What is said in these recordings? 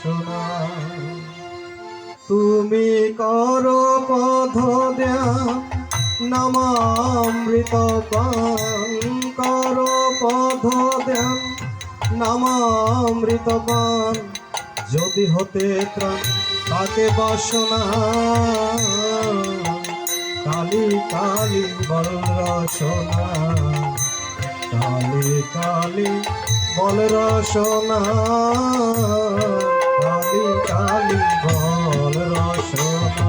রসনা। তুমি করো পথ দেয়া নামামৃত পান, করো পথ দেয়া নামামৃত পান। যদি হতে ত্রাণ তাকে বাসনা, কালি কালি বল রসনা, কালি কালি বল রসনা, কালি কালি বল রসনা।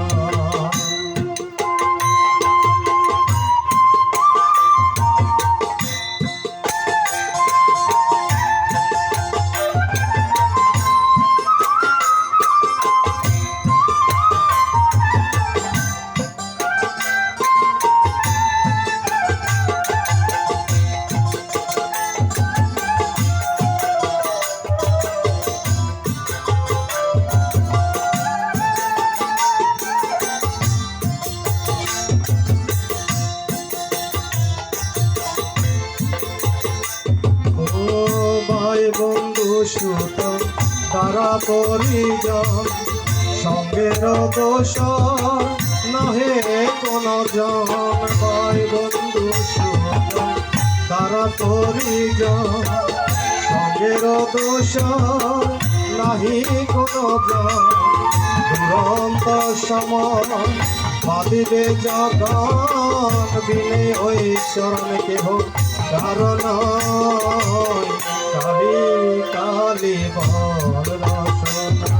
বন্ধু সুত তারা পরিজন, সঙ্গের দোষ নহে কোন জন। ভাই বন্ধু সুত তারা পরিজন, সঙ্গের দোষ নাহি কোন জন। দুরন্ত সময় বাঁধিবে জগন, বিনে ওই চরণ কেহ কারণ। কালি কালি বল রসনা,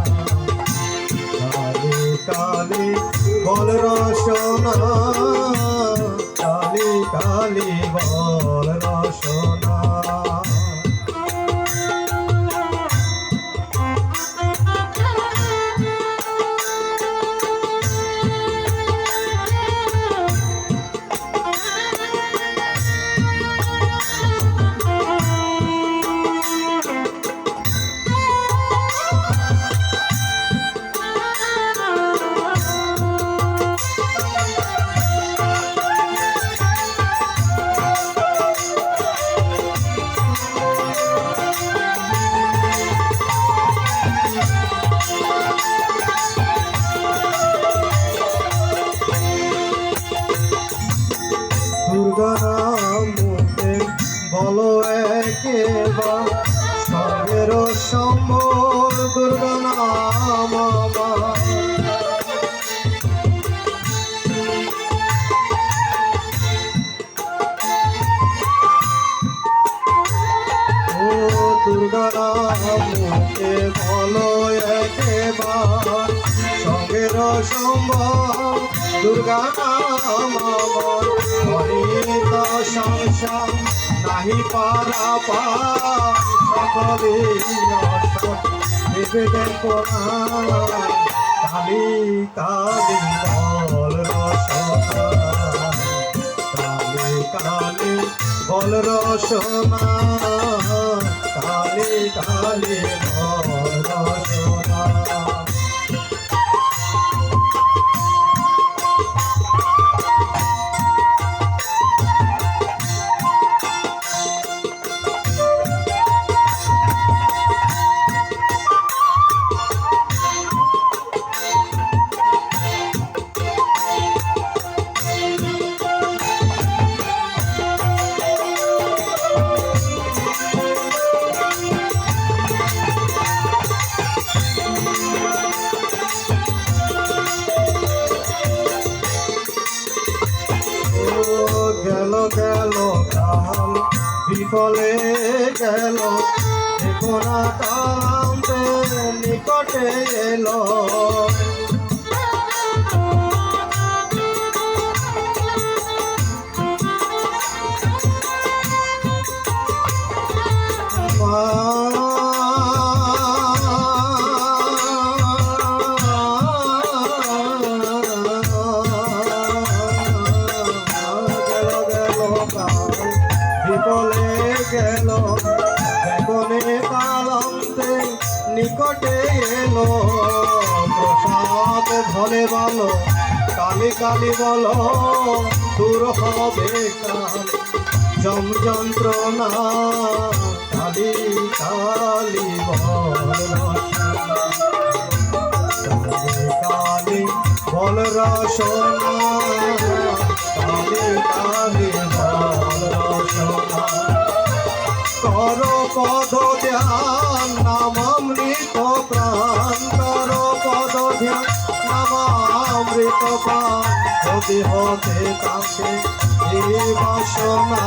কালি কালি বল রসনা, কালি কালি বল রসনা। দুর্গা নামে বলো একেবার, সঙ্গের সম্বল দুর্গা নাম আমার। ও দুর্গা নামে বলো একেবার, সঙ্গের সম্বল দুর্গা নাম আমার। হরিত সংসার নাহি পারাপার, সকলে দেবে দেখো না। কালি কালি বল রসনা, কালি কালি বল রসনা, কালি কালি বল রসনা। গেল গেল কাল বিফলে গেল, দেখোনা কালান্তে নিকটে এলো। বিফলে গেল এখনে কালান্তে নিকটে এলো। প্রসাদ ধরে বলো কালি কালি বলো, দূর হবে কাল জম যন্ত্রণা। কালি কালি বল রসনা। বল রসনা কালে কালে বল রসনা কর পদ ধ্যান নামামৃত প্রাণ কর পদ ধ্যান নামামৃত প্রাণ যদি হতে তাকে এই বাসনা